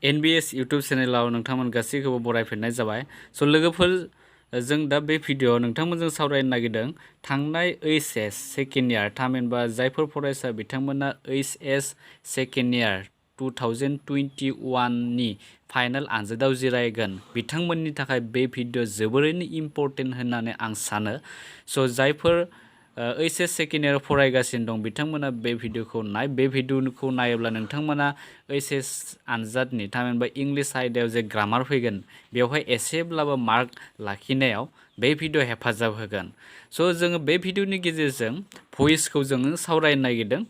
NBS YouTube चेनेलाव नोंथांमोन गासैखौबो बरायफिननाय जाबाय। स' लोगोफोर जों दा बे भिडिअ'आव नोंथांमोनजों सावरायनो नागिरदों थांनाय OHS सेकेन्ड इयार थामहिनबा जायफोर फरायसा बिथांमोना OHS सेकेन्ड इयार 2021 नि फाइनाल आनजादाव जिरायगोन बिथांमोननि थाखाय बे भिडिअ' जोबोरैनो इम्परटेन्ट होननानै आं सानो। स' जायफोर OHS सेकेन्ड इयार फरायगासिनो दं बिथांमोना बे भिडिअ'खौ बे भिडिअ'खौ नायोब्ला नोंथांमोना OHS आनजादनि थामहिनबा इंलिश आयदायाव जे ग्रामार फैगोन बेवहाय एसेब्लाबो मार्क लाखिनायाव बे भिडिअ' हेफाजाब होगोन। स' जोङो बे भिडिअ'नि गेजेरजों भइसखौ जोङो सावरायनो नागिरदों।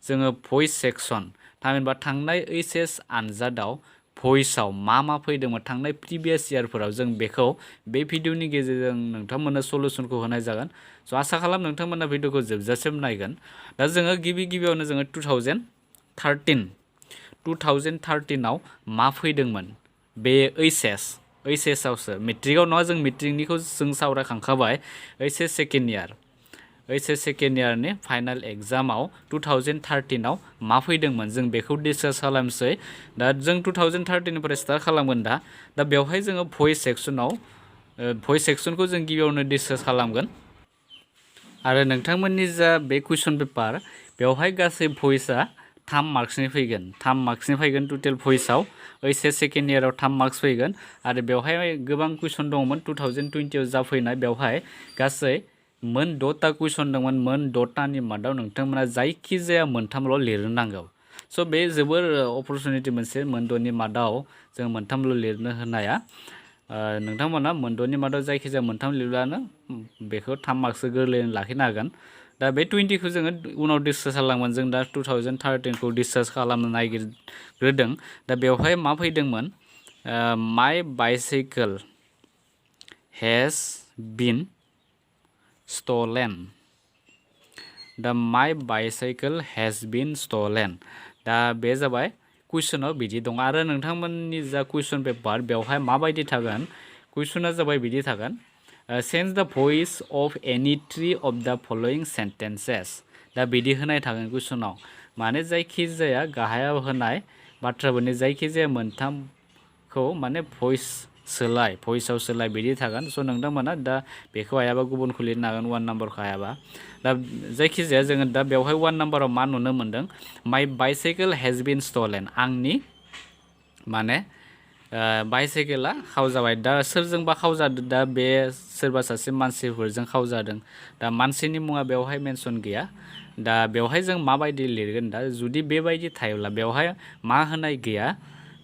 जोङो भइस सेक्सन थामहिनबा थांनाय OHS आनजादाव भइसआव मा फैदोंमोन थांनाय प्रिभियास इयारफोराव जों बेखौ बे भिडिअ'नि गेजेरजों नोंथांमोननो सलुसनखौ होनाय जागोन। स' आसा खालाम नोंथांमोना भिडिअ'खौ जोबजासिम नायगोन। दा जोङो गिबियावनो जोङो 2013 आव मा फैदोंमोन बे OHS आवसो मेट्रिकआव नङा, जों मेट्रिकनिखौ जों सावरायखांखाबाय। OHS सेकेन्ड इयारनि फाइनाल एग्जामाव 2013 आव मा फैदोंमोन जों बेखौ डिसकास खालामसै। दा जों 2013निफ्राय स्टार्ट खालामगोन। दा बेवहाय जोङो भइस सेक्सनखौ जों गिबियावनो डिसकास खालामगोन। आरो नोंथांमोननि जा बे कुइसन पेपार बेवहाय गासै भइसआ 3 मार्क्सनि फैगोन टटेल भइसआव OHS सेकेन्ड इयाराव 3 मार्क्स फैगोन। आरो बेवहाय गोबां कुइसन दङमोन 2020आव जाफैनाय बेवहाय गासै मोन 6टा कुइसन दंमोन। मोन 6टानि मादाव नोंथांमोना जायखिजाया मोनथामल' लिरनो नांगौ। स' बे जोबोर अपरचुनिटि मोनसे मोन 6नि मादाव जों मोनथामल' लिरनो होनाया। नोंथांमोना मोन 6नि मादाव जायखिजाया मोनथाम लिरब्लानो बेखौ 3 मार्क्स गोरलैयैनो लाखिनो हागोन। दा बे 20खौ जोङो उनाव डिसकास खालामगोन। जों दा 2013खौ डिसकास खालामनो नागिरग्रोदों। दा बेवहाय मा फैदोंमोन माय बाइसाइकेल हेज बिन स्टलेन। दा माय बाइसाइकेल हेज बिन स्टलेन। दा बे जाबाय कुइसनाव बिदि दं। आरो नोंथांमोननि जा कुइसन पेपार बेवहाय माबायदि थागोन कुइसना जाबाय बिदि थागोन चेन्ज द भइस अफ एनी 3 अफ द फलोइंग सेन्टेन्सेस। दा बिदि होनाय थागोन कुइसनाव, माने जायखिजाया गाहायाव होनाय बाथ्राफोरनि जायखिजाया मोनथामखौ माने भइसआव सोलाय बिदि थागोन। स' नोंथांमोना दा बेखौ हायाबा गुबुनखौ लिरनो हागोन 1 नाम्बारखौ हायाबा। दा जायखिजाया जोङो दा बेवहाय 1 नाम्बाराव मा नुनो मोन्दों माय बाइसाइकेल हेज बिन स्टलेन। आंनि माने बाइसाइकेला खावजाबाय। दा सोरजोंबा खावजादों, दा बे सोरबा सासे मानसिफोरजों खावजादों। दा मानसिनि मुङा बेवहाय मेनसन गैया। दा बेवहाय जों माबायदि लिरगोन दा जुदि बेबायदि थायोब्ला बेवहाय मा होनाय गैया,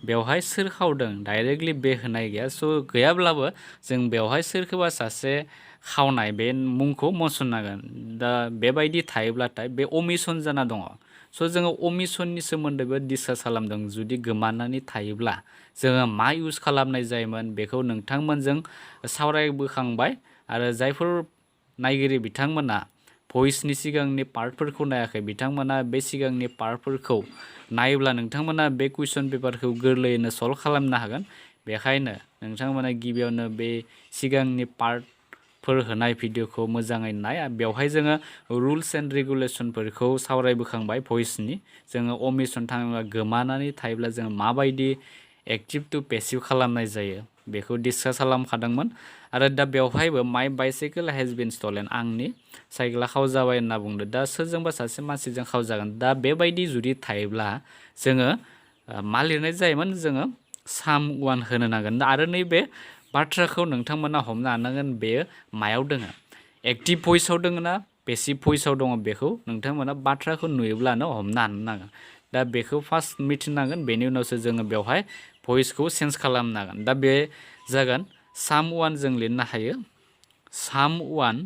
बेवहाय सोर खावदों डाइरेक्टलि बे होनाय गैया। स' गैयाब्लाबो जों बेवहाय सोरखौबा सासे खावनाय बे मुंखौ मसननांगोन। दा बेबायदि थायोब्लाथाय बे अमिसन जाना दङ। स' जोङो अमिसननि सोमोन्दैबो डिसकास खालामदों। जुदि गोमानानै थायोब्ला जोङो मा इउज खालामनाय जायोमोन बेखौ नोंथांमोनजों सावरायबोखांबाय। आरो जायफोर नायगिरि बिथांमोना भइसनि सिगांनि पार्टफोरखौ नायाखै बिथांमोना बे सिगांनि पार्टफोरखौ नायोब्ला नोंथांमोना बे कुइसन पेपारखौ गोरलैयैनो सल्भ खालामनो हागोन। बेखायनो नोंथांमोना गिबियावनो बे सिगांनि पार्टफोर होनाय भिडिअ'खौ मोजाङै नाय। बेवहाय जोङो रुल्स एन्ड रेगुलेसनफोरखौ सावरायबोखांबाय भइसनि। जोङो अमिसन थाङोब्ला गोमानानै थायोब्ला जोङो माबायदि एक्टिभ टु पेसिभ खालामनाय जायो बेखौ डिसकास खालामखादोंमोन। आरो दा बेवहायबो माय बाइसाइकेल हेज बिन स्टलेन, आंनि साइकेला खावजाबाय होनना बुंदो। दा सोरजोंबा सासे मानसिजों खावजागोन। दा बेबायदि जुदि थायोब्ला जोङो मा लिरनाय जायोमोन जोङो सामवान होनो नांगोन। आरो नैबे बाथ्राखौ नोंथांमोना हमनो हानांगोन बेयो मायाव दोङो, एक्टिभ भइसआव दङ ना पेसिभ भइसआव दङ बेखौ नोंथांमोना बाथ्राखौ नुयोब्लानो हमनो हानो नांगोन। दा बेखौ फार्स्ट मिथिनांगोन, बेनि उनावसो जोङो बेवहाय भइसखौ चेन्ज खालामनांगोन। दा बे जागोन सामवान जों लिरनो हायो सामवान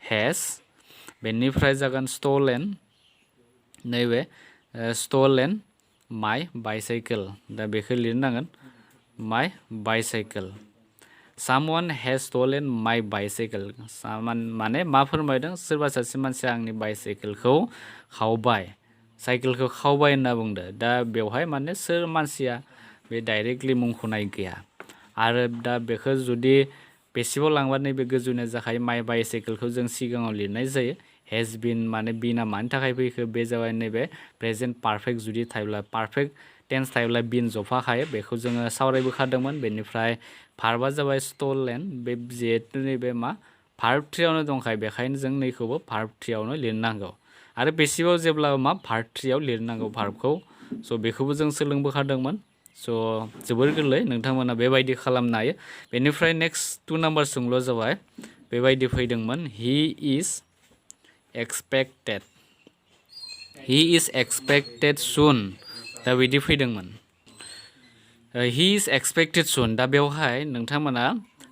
हेज, बेनिफ्राय जागोन स्टलेन, नैबे स्टलेन माय बाइसाइकेल। दा बेखौ लिरनांगोन माय बाइसाइकेल। सामवान हेज स्टलेन माय बाइसाइकेल माने मा फोरमायदों सोरबा सासे मानसिया आंनि बाइसाइकेलखौ खावबाय, साइकेलखौ खावबाय होनना बुंदो। दा बेवहाय माने सोर मानसिया बे डाइरेक्टलि मुंख'नाय गैया। आरो दा बेखौ जुदि पेसिभाव लांबा नैबे गोजौनाय जाखायो माय बाइसाइकेलखौ जों सिगाङाव लिरनाय जायो। हेज बिन माने बिना मानि थाखाय फैखो बे जाबाय नैबे प्रेजेन्ट पारफेक्ट जुदि थायोब्ला पारफेक्ट टेन्स थायोब्ला बिन जफाखायो बेखौ जोङो सावरायबोखादोंमोन। बेनिफ्राय भार्बा जाबाय स्टलेन, बे जिहेतु नैबे मा भार्ब थ्रियावनो दंखायो बेखायनो जों नैखौबो भार्ब थ्रियावनो लिरनांगौ। आरो पेसिभाव जेब्ला मा भार्ब थ्रियाव लिरनांगौ भार्बखौ, स' बेखौबो जों सोलोंबोखादोंमोन। स' जोबोर गोरलै, नोंथांमोना बेबायदि खालामनो हायो। बेनिफ्राय नेक्स्ट 2 नाम्बार सोंलुआ जाबाय बेबायदि फैदोंमोन, he is expected, he is expected सुन, दा बिदि फैदोंमोन। हि इज एक्सपेक्टेड सुन, दा बेवहाय नोंथांमोना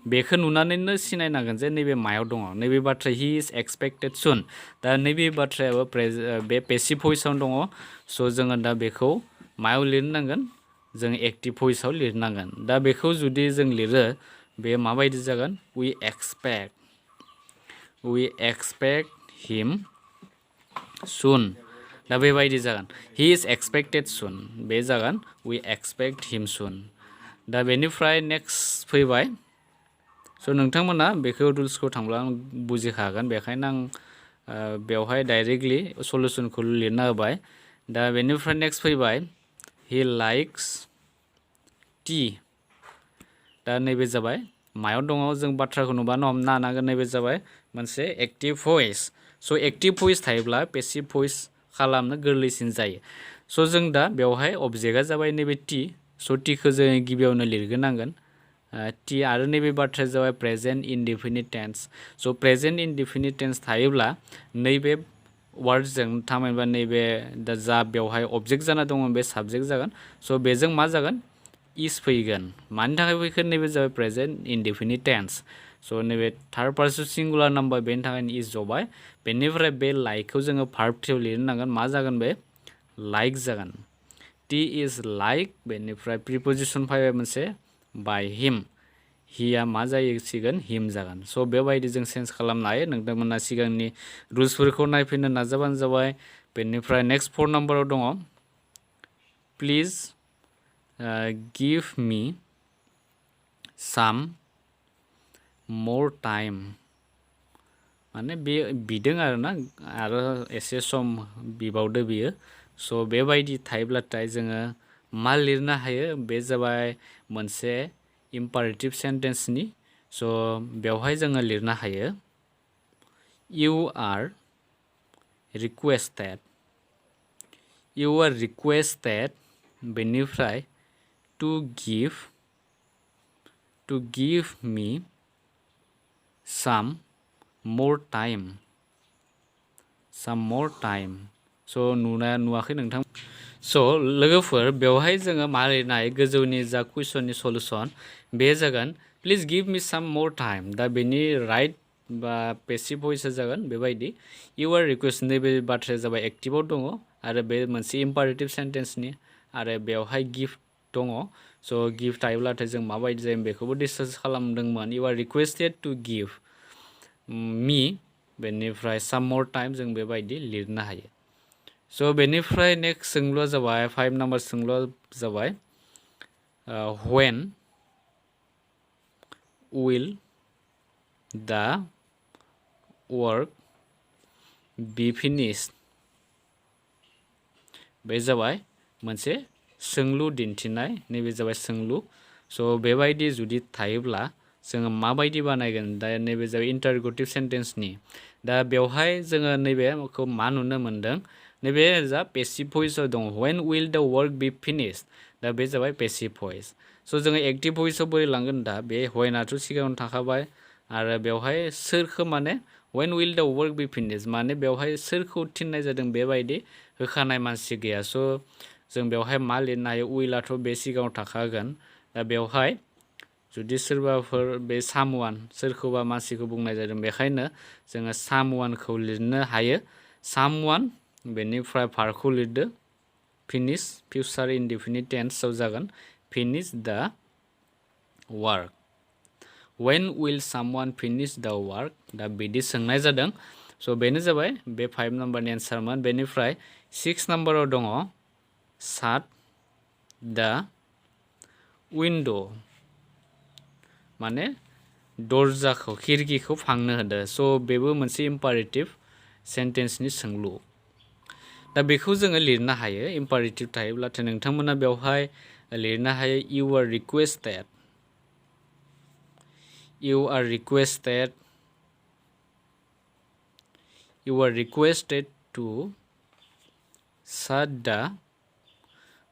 बेखौ नुनानैनो सिनायनांगोन जे नैबे मायाव दङ। नैबे बाथ्रा हि इज एक्सपेक्टेड सुन, दा नैबे बाथ्रायाबो बे पेसिभ भइसआवनो दङ। स' जोङो दा बेखौ मायाव लिरनांगोन, जों एक्टिभ भइसआव लिरनांगोन। दा बेखौ जुदि जों लिरो बे माबायदि जागोन, वी एक्सपेक्ट हिम सुन, दा बेबायदि जागोन। हि इज एक्सपेक्टेड सुन, बे जागोन वी एक्सपेक्ट हिम सुन। दा बेनिफ्राय नेक्स्ट फैबाय, स' नोंथांमोना बेखौ रुल्सखौ थांब्ला बुजिखागोन, बेखायनो आं बेवहाय डाइरेक्टलि सलुसनखौ लिरना होबाय। दा बेनिफ्राय नेक्स्ट फैबाय, हि लाइक्स टि, दा नैबे जाबाय मायाव दङ, जों बाथ्राखौ नुबानो हमनो हानांगोन नैबे जाबाय मोनसे एक्टिभ भइस। स' एक्टिभ भइस थायोब्ला पेसिभ भइस खालामनो गोरलैसिन जायो। स' जों दा बेवहाय अबजेक्टआ जाबाय नैबे टि, स' टिखौ जों गिबियावनो लिरग्रोनांगोन टि, आरो नैबे बाथ्राया जाबाय प्रेजेन्ट इनडिफिनिट टेन्स। स' प्रेजेन्ट इनडिफिनिट टेन्स थायोब्ला नैबे वार्डजों थामहिनबा नैबे दा जा बेवहाय अबजेक्ट जाना दङ बे साबजेक्ट जागोन। स' बेजों मा जागोन, इज फैगोन। मानि थाखाय फैगोन, नैबे जाबाय प्रेजेन्ट इनडिफिनिट टेन्स। स' नैबे थार्ड पार्सन सिंगुलार नाम्बार, बेनि थाखायनो इज जबाय। बेनिफ्राय बे लाइकखौ जोङो भार्ब थ्रियाव लिरनांगोन, मा जागोन बे लाइक जागोन। टी इज लाइक, बेनिफ्राय प्रिपजिसन फैबाय मोनसे बाय हिम, हिया मा जासिगोन, हिम जागोन। स' बेबायदि जों चेन्ज खालामनो हायो। नोंथांमोना सिगांनि रुल्सफोरखौ नायफिननो नाजाबानो जाबाय। बेनिफ्राय नेक्स्ट 4 नाम्बाराव दङ, प्लिज गिभ मी साम मोर टाइम, माने बे बिदों आरोना, आरो एसे सम बिबावदो बियो। स' बेबायदि थायोब्लाथाय जोङो मा लिरनो हायो, बे जाबाय मोनसे इम्पारेटिभ सेन्टेन्सनि। स' बेवहाय जोङो लिरनो हायो, इउ आर रिक्वेस्टेड, बेनिफ्राय टु गिभ मी साम मोर टाइम, स' नुवाखै नोंथां। स' लोगोफोर बेवहाय जोङो मा लिरनो हायो, गोजौनि जा कुइसननि सलुसन बे जागोन प्लिज गिभ मी साम मोर टाइम। दा बेनि राइट बा पेसिभ भइसआ जागोन बेबायदि, इउ आर रिक्वेस्ट, नैबे बाथ्राया जाबाय एक्टिभाव दङ आरो बे मोनसे इम्पारेटिभ सेन्टेन्सनि, आरो बेवहाय गिफ्ट दङ। स' गिफ्ट थायोब्लाथाय जों माबायदि जायो बेखौबो डिसकास खालामदोंमोन। U are requested two give me, बेनिफ्राय साम मोर टाइम, जों बेबायदि लिरनो हायो। स' बेनिफ्राय नेक्स्ट सोंलुआ जाबाय 5 नाम्बार सोंलुआ जाबाय, व्हेन उइल दा वर्क बी फिनिश्ड, बे जाबाय मोनसे सोंलु दिन्थिनाय, नैबे जाबाय सोंलु। स' बेबायदि जुदि थायोब्ला जोङो माबायदि बानायगोन, दा नैबे जाबाय इन्टारगेटिभ सेन्टेन्सनि। दा बेवहाय जोङो नैबेखौ मा नुनो मोन्दों, नैबे जा पेसिभ भइसआव दङ, व्हेन उइल दा वर्क बी फिनिश्ड, दा बे जाबाय पेसिभ भइस। स' जोङो एक्टिभ भइसआव बोरै लांगोन, दा बे व्हेनआथ' सिगाङावनो थाखाबाय, आरो बेवहाय सोरखौ माने व्हेन उइल दा वर्क बी फिनिश्ड, माने बेवहाय सोरखौ थिननाय जादों बेबायदि होखानाय मानसि गैया। स' जों बेवहाय मा लिरनो हायो, उइलाथ' बे सिगाङाव थाखागोन। दा बेवहाय जुदि सोरबाफोर बे सामवान, सोरखौबा मानसिखौ बुंनाय जादों, बेखायनो जोङो सामवानखौ लिरनो हायो, सामवान, बेनिफ्राय भार्बखौ लिरदो फिनिश, फिउचार इनडिफिनिट टेन्सआव जागोन फिनिश दा वार्क, व्हेन उइल सामवान फिनिश दा वार्क, दा बिदि सोंनाय जादों। स' बेनो जाबाय बे 5 नाम्बारनि एन्सारमोन। बेनिफ्राय 6 नाम्बाराव दङ, शाट दा उइन्ड', माने दरजाखौ, खिरखिखौ फांनो होदो। स' बेबो मोनसे इम्पारेटिभ सेन्टेन्सनि सोंलु। दा बेखौ जोङो लिरनो हायो इम्पारेटिभ थायोब्लाथाय नोंथांमोना बेवहाय लिरनो हायो you are requested to shut the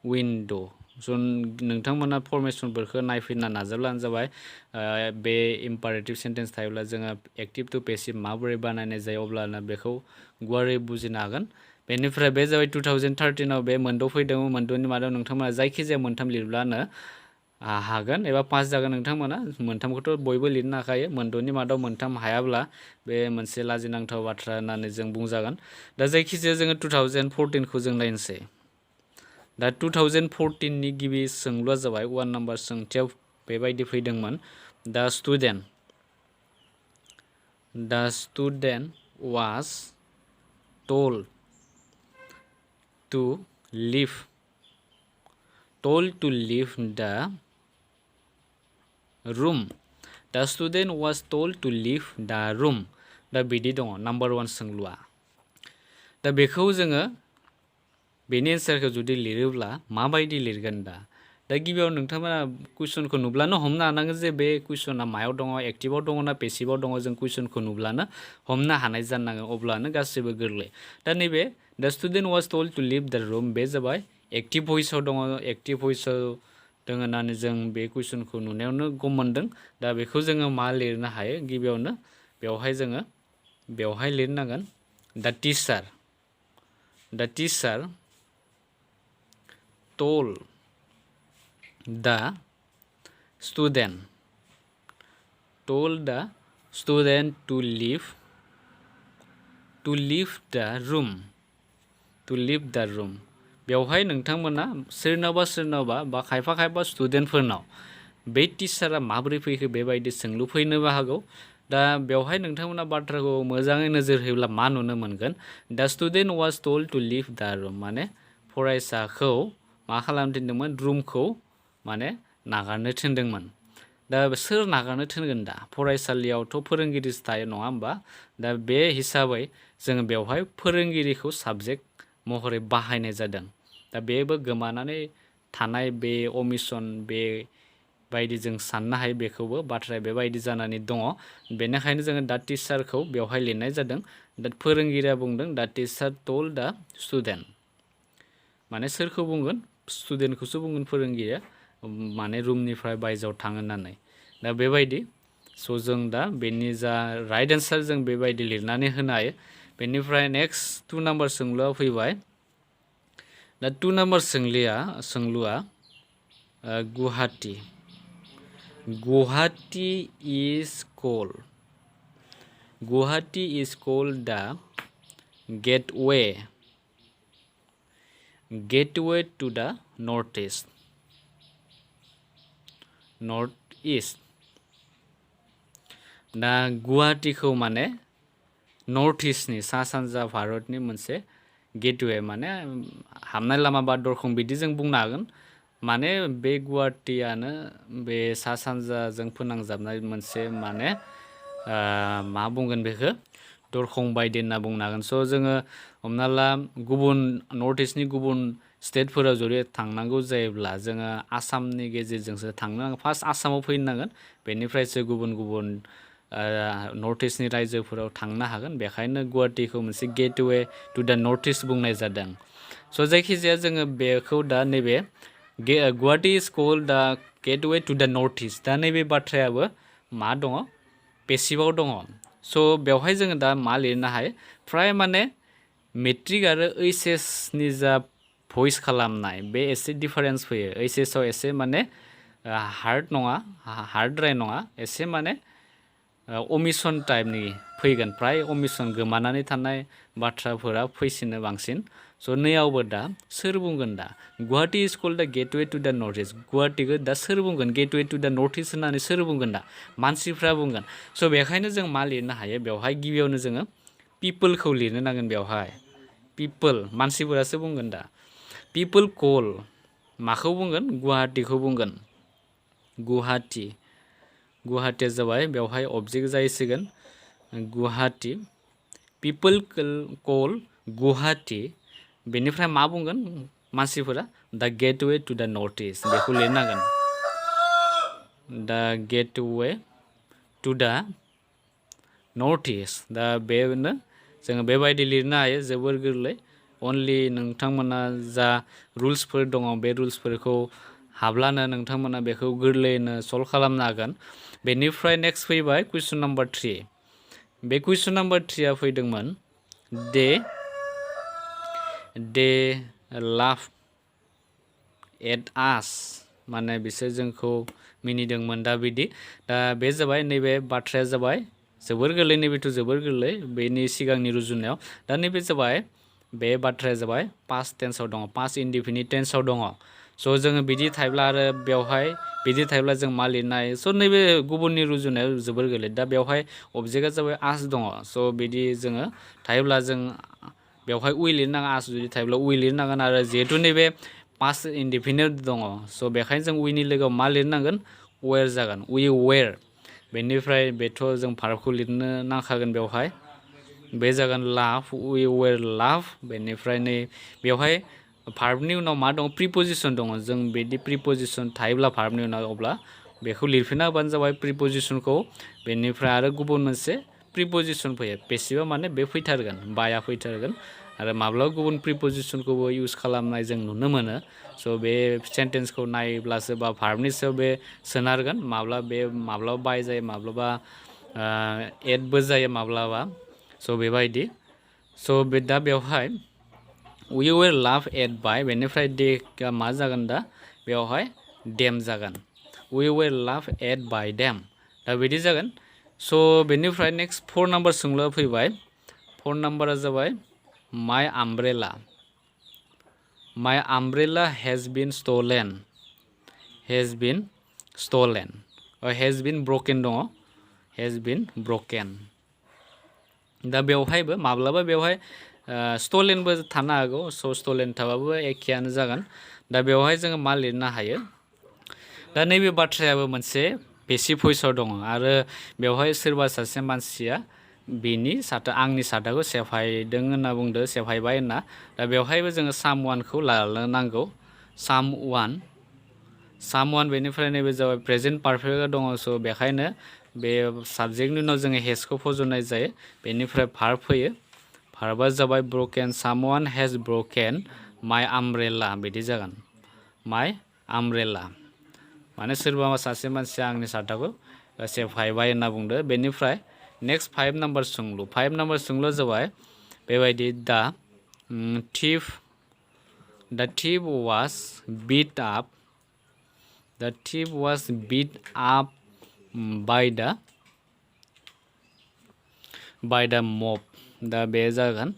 window। स' नोंथांमोना फरमेसनफोरखौ नायफिनना नाजाब्लानो जाबाय बे इम्पारेटिभ सेन्टेन्स थायोब्ला जोङो एक्टिभ टु पेसिभ माबोरै बानायनाय जायो अब्लाना बेखौ गुवारै बुजिनो हागोन। बेनिफ्राय बे जाबाय 2013आव बे मोनद' फैदोंमोन। मोनद'नि मादाव नोंथांमोना जायखिजाया मोनथाम लिरब्लानो हागोन एबा पास जागोन। नोंथांमोना मोनथामखौथ' बयबो लिरनो हाखायो। मोनद'नि मादाव मोनथाम हायाब्ला बे मोनसे लाजिनांथाव बाथ्रा होननानै जों बुंजागोन। दा जायखिजाया जोङो 2014खौ जों नायनोसै। दा 2014नि गिबि सोंलुआ जाबाय 1 नाम्बार सोंथियाव बेबायदि फैदोंमोन दा student was told to leave the room। The student was told to leave the room। दा बिदि दङ नाम्बार 1 सोंलुआ। दा बेखौ जोङो बेनि एन्सारखौ जुदि लिरोब्ला माबायदि लिरगोन दा गिबियाव नोंथांमोना कुइसनखौ नुब्लानो हमनो हानांगोन जे बे कुइसना मायाव दङ, एक्टिभआव दङ ना पेसिभआव दङ। जों कुइसनखौ नुब्लानो हमनो हानाय जानांगोन, अब्लानो गासैबो गोरलै। दा नैबे द स्टुडेन्ट वाज टल्ड टु लिभ द रुम बे जाबाय एक्टिभ भइसआव दङ। एक्टिभ भइसआव दङ होननानै जों बे कुइसनखौ नुनायावनो गम मोन्दों। दा बेखौ जोङो मा लिरनो हायो गिबियावनो बेवहाय जोङो लिरनांगोन द teacher told the student to leave the room। बेवहाय नोंथांमोना सोरनावबा बा खायफा स्टुडेन्टफोरनाव बे टिचारा माबोरै फैखो बेबायदि सोंलु फैनोबो हागौ। दा बेवहाय नोंथांमोना बाथ्राखौ मोजाङै नोजोर होयोब्ला मा नुनो मोनगोन दा स्टुडेन्ट वाज टल्ड टु लिभ द रुम माने फरायसाखौ मा खालामनो थिनदोंमोन, रुमखौ माने नागारनो थिनदोंमोन। दा सोर नागारनो थिनगोन दा फरायसालियावथ' फोरोंगिरिसो थायो नङा होमबा। दा बे हिसाबै जोङो बेवहाय फोरोंगिरिखौ साबजेक्ट महरै बाहायनाय जादों। दा बेबो गोमानानै थानाय बे अमिसन बे बायदि जों साननो हायो। बेखौबो बाथ्राया बेबायदि जानानै दङ। बेनिखायनो जोङो दा टिचारखौ बेवहाय लिरनाय जादों। दा फोरोंगिरिया बुंदों दा टिचार टल्ड दा स्टुडेन्ट माने सोरखौ बुंगोन, स्टुडेन्टखौसो बुंगोन फोरोंगिरिया माने रुमनिफ्राय बायजोआव थां होननानै। दा बेबायदि स' जों दा बेनि जा राइट एन्सार जों बेबायदि लिरनानै होनो हायो। बेनिफ्राय नेक्स्ट 2 नाम्बार सोंलुआ फैबाय। दा 2 नाम्बार सोंलुआ गुवाहाटी इज कल्ड द गेटवे टु द नर्थ इस्ट। दा गुवाहाटीखौ माने नर्थ इस्टनि सा सानजा भारतनि मोनसे गेटवे माने हाबनाय लामा बा दरखं बिदि जों बुंनो हागोन। माने बे गुवाहाटीयानो बे सा सानजाजों फोनांजाबनाय मोनसे माने मा बुंगोन बेखौ दरखं बायदि होनना बुंनो हागोन। स' जोङो हमना ला गुबुन नर्थ इस्टनि गुबुन स्टेटफोराव जुदि थांनांगौ जायोब्ला जोङो आसामनि गेजेरजोंसो थांनो नांगोन। फार्स्ट आसामाव फैनो नांगोन, बेनिफ्रायसो गुबुन नर्थ इस्टनि रायजोफोराव थांनो हागोन। बेखायनो गुवाहाटीखौ मोनसे गेटवे टु द नर्थ इस्ट बुंनाय जादों। स' जायखिजाया जोङो बेखौ दा नैबे गुवाहाटी इज कल्ड द गेटवे टु द नर्थ इस्ट। दा नैबे बाथ्रायाबो मा दङ, पेसिभआव दङ। स' बेवहाय जोङो दा मा लिरनो हायो, फ्राय माने मेट्रिक आरो ओइचएसनि जा भइस खालामनाय बे एसे डिफारेन्स फैयो। ओइचएसआव एसे माने हार्डद्राय नङा, एसे माने अमिसन टाइपनि फैगोन। फ्राय अमिसन गोमानानै थानाय बाथ्राफोरा फैसिनो बांसिन। स' नैयावबो दा सोर बुंगोन दा गुवाहाटी इज कल्ड द गेटवे टु द नर्थ इस्ट। गुवाहाटीखौ दा सोर बुंगोन गेटवे टु द नर्थ इस्ट होननानै सोर बुंगोन दा मानसिफ्रा बुंगोन। स' बेखायनो जों मा लिरनो हायो बेवहाय गिबियावनो जोङो पिपोलखौ लिरनो नांगोन। बेवहाय पिपोल मानसिफोरासो बुंगोन दा पिपोल कल माखौ बुंगोन, गुवाहाटीखौ बुंगोन। गुवाहाटीया जाबाय बेवहाय अबजेक्ट जाहैसिगोन गुवाहाटी। पिपोल कल गुवाहाटी बेनिफ्राय मा बुंगोन मानसिफोरा the gateway to the North East बेखौ लिरनांगोन the gateway to the North East दा बेनो जोङो बेबायदि लिरनो हायो जोबोर गोरलै अनलि नोंथांमोना जा रुल्सफोर दङ बे रुल्सफोरखौ हाब्लानो नोंथांमोना बेखौ गोरलैयैनो सल्भ खालामनो हागोन बेनिफ्राय नेक्स्ट फैबाय कुइसन नाम्बार 3 बे कुइसन नाम्बार 3आ फैदोंमोन दे लाफ एट आस माने बिसोर जोंखौ मिनिदोंमोन दा बिदि दा बे जाबाय नैबे बाथ्राया जाबाय जोबोर गोरलै नैबेथ' जोबोर गोरलै बेनि सिगांनि रुजुनायाव दा नैबे जाबाय बे बाथ्राया जाबाय पास्ट टेन्सआव दङ पास्ट इनडिफिनिट टेन्सआव दङ स' जोङो बिदि थायोब्ला आरो बेवहाय बिदि थायोब्ला जों मा लिरनो हायो स' नैबे गुबुननि रुजुनायाव जोबोर गोरलै दा बेवहाय अबजेक्टआ जाबाय आस दङ स' बिदि जोङो थायोब्ला जों बेवहाय उइ लिरनाङा आस जुदि थायोब्ला उइ लिरनांगोन आरो जिहेतु नैबे पास्ट इनडिफिनिट दङ स' बेखायनो जों उइनि लोगोआव मा लिरनांगोन वेर जागोन उइ वेर बेनिफ्राय बेथ' जों भार्बखौ लिरनो नांखागोन बेवहाय बे जागोन लाभ उइ वेर लाभ बेनिफ्राय नै बेवहाय भार्बनि उनाव मा दङ प्रिपजिसन दङ जों बिदि प्रिपजिसन थायोब्ला भार्बनि उनाव अब्ला बेखौ लिरफिनना होबानो जाबाय प्रिपजिसनखौ बेनिफ्राय आरो गुबुन मोनसे प्रिपजिसन फैयो पेसिभा माने बे फैथारगोन बाया फैथारगोन आरो माब्लाबा गुबुन प्रिपजिसनखौबो इउज खालामनाय जों नुनो मोनो स' बे सेन्टेन्सखौ नायब्लासो बा भार्बनि सायाव बे सोनारगोन माब्लाबा बाय जायो माब्लाबा एडबो जायो माब्लाबा स' बेबायदि स' बे दा बेवहाय वी वेर लाभ एट बाय बेनिफ्राय दे मा जागोन दा बेवहाय डेम जागोन वी वेर लाभ एट बाय डेम दा बिदि जागोन स' बेनिफ्राय नेक्स्ट 4 नाम्बार सोंलुआ फैबाय 4 नाम्बारा जाबाय माय umbrella has been stolen has been broken दङ हैज बिन ब्रकेन दा बेवहायबो माब्लाबा बेवहाय स्टलेनबो थानो हागौ स' स्टलेन थाबाबो एखेयानो जागोन दा बेवहाय जोङो मा लिरनो हायो दा नैबे बाथ्रायाबो मोनसे पेसिभ भइसआव दङ आरो बेवहाय सोरबा सासे मानसिया बेनि आंनि साथाखौ सेफायदों होनना बुंदो सेफायबाय होनना दा बेवहायबो जोङो सामवानखौ लानो नांगौ सामवान बेनिफ्राय नैबे जाबाय प्रेजेन्ट पारफेक्टआ दङ स' बेखायनो बे साबजेक्टनि उनाव जोङो हेजखौ फज'नाय जायो बेनिफ्राय भार्ब फैयो भार्बआ जाबाय ब्रकेन सामवान हेज ब्रकेन माय आमब्रेला बिदि जागोन माय आमब्रेला माने सोरबा सासे मानसिया आंनि साथाखौ सेफायबाय होनना बुंदो बेनिफ्राय नेक्स्ट 5 नाम्बार सोंलुआ जाबाय बेबायदि दा thief was beat up by the mob दा बे जागोन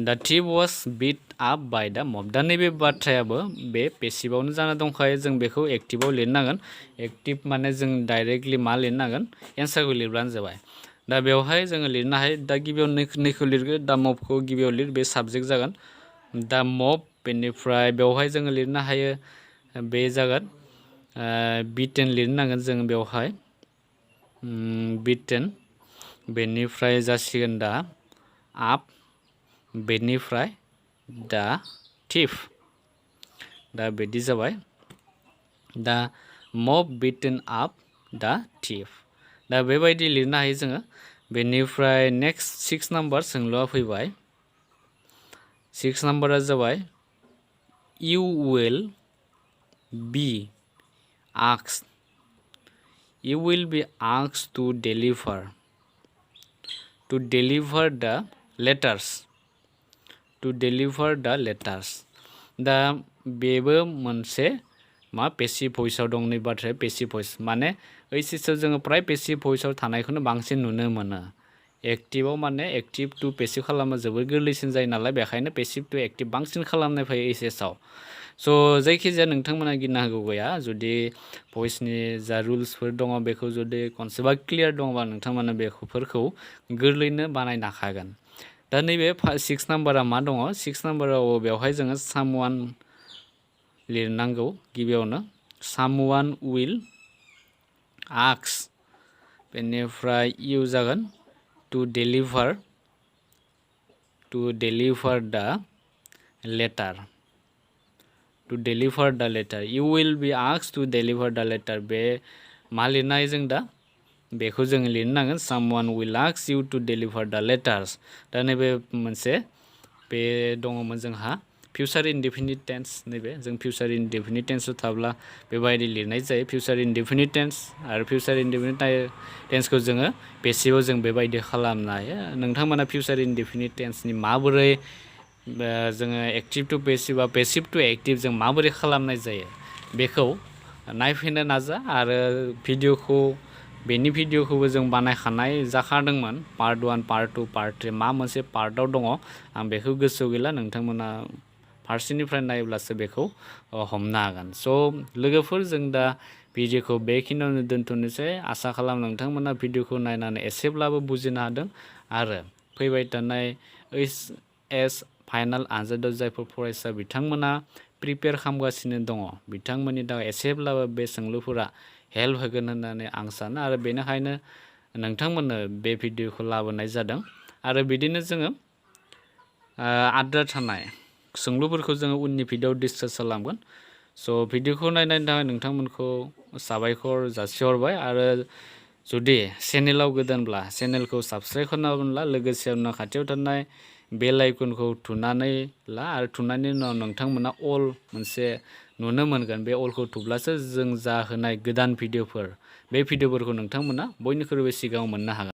दा thief was beat up by the mob दा नैबे बाथ्रायाबो बे पेसिभआवनो जाना दंखायो जों बेखौ एक्टिभआव लिरनांगन एक्टिभ माने जों डाइरेक्टलि मा लिरनांगोन एन्सारखौ लिरब्लानो जाबाय दा बेवहाय जोङो लिरनो हायो दा गिबियाव नैखौ लिरगोन दा मबखौ गिबियाव लिर बे साबजेक्ट जागोन दा मब बेनिफ्राय बेवहाय जोङो लिरनो हायो बे जागोन बिटेन लिरनांगोन जों बेवहाय बिटेन बेनिफ्राय जासिगोन दा आप बेनिफ्राय दा थिफ दा बिदि जाबाय दा मब बिटेन आप दा थिफ दा बेबायदि लिरनो हायो जोङो बेनिफ्राय नेक्स्ट 6 नाम्बार सोंलुआ फैबाय 6 नाम्बारा जाबाय you will be asked to deliver the letters दा बेबो मोनसे मा पेसिभ भइसआव दं नै बाथ्राया पेसिभ भइस माने ओइचएसआव जोङो प्राय पेसिभ भइसआव थानायखौनो बांसिन नुनो मोनो एक्टिभआव माने एक्टिभ टु पेसिभ खालामनो जोबोर गोरलैसिन जायो नालाय बेखायनो पेसिभ टु एक्टिभ बांसिन खालामनाय फैयो ओइचएसआव स' जायखिजाया नोंथांमोना गिनो हागौ गैया जुदि भइसनि जा रुल्सफोर दङ बेखौ जुदि कनसेप्टआ क्लियार दङबा नोंथांमोना बेफोरखौ गोरलैनो बानायनो हाखागोन दा नैबे 6 नाम्बारा मा दङ 6 नाम्बाराव बेवहाय जोङो सामवान लिरनांगौ गिबियावनो सामवान विल आस्क बेनिफ्राय इउ जागोन टु डेलिभार दा letter. To deliver the letter. You will be asked to deliver the letter. बे मा लिरनाय जों दा बेखौ जों लिरनो नांगोन. Someone will ask you to deliver the letters. दा नैबे मोनसे बे दङमोन जोंहा फिउचार इनडेफिनिट टेन्स. नैबे जों फिउचार इनडेफिनिट टेन्सआव थाब्ला बेबायदि लिरनाय जायो फिउचार इनडेफिनिट टेन्स. आरो फिउचार इनडेफिनिट टेन्सखौ जोङो पेसिभआव जों बेबायदि खालामनो हायो. नोंथांमोना फिउचार इनडेफिनिट टेन्सनि माबोरै जोङो एक्टिभ टु पेसिभ बा पेसिभ टु एक्टिभ जों माबोरै खालामनाय जायो बेखौ नायफैनो नाजा. आरो बेनि भिडिअखौबो जों बानायखानाय जाखादोंमोन. पार्ट 1 पार्ट 2 पार्ट 3 मा मोनसे पार्टआव दङ आं बेखौ गोसोआव गैला. नोंथांमोना फारसेनिफ्राय नायोब्लासो बेखौ हमनो हागोन. स' लोगोफोर जों दा भिडिअखौ बेखिनियावनो दोनथ'नोसै. आसा खालाम नोंथांमोना भिडिअखौ नायनानै एसेब्लाबो बुजिनो हादों आरो फैबाय थानाय OHS फाइनाल आनजादाव जायफोर फरायसा बिथांमोना प्रिपेयार खालामगासिनो दङ बिथांमोननि थाखाय एसेब्लाबो बे सोंलुफोरा हेल्प होगोन होननानै आं सानो. आरो बेनिखायनो नोंथांमोननो बे भिडिअखौ लाबोनाय जादों. आरो बिदिनो जोङो आद्रा थानाय सोंलुफोरखौ जोङो उननि भिडिअआव डिसकास खालामगोन. स' भिडिअखौ नायनायनि थाखाय नोंथांमोनखौ साबायखर जासिहरबाय. आरो जुदि चेनेलाव गोदानब्ला चेनेलखौ साबस्क्राइब खालामोब्ला लोगोसेयावनो खाथियाव थानाय बेल आइकनखौ थुनानै ला. आरो थुनायनि उनाव नोंथांमोना अल मोनसे नुनो मोनगोन. बे अलखौ थुब्लासो जों जा होनाय गोदान भिडिअफोर बे भिडिअफोरखौ नोंथांमोना बयनिख्रुइबो सिगाङाव मोननो हागोन.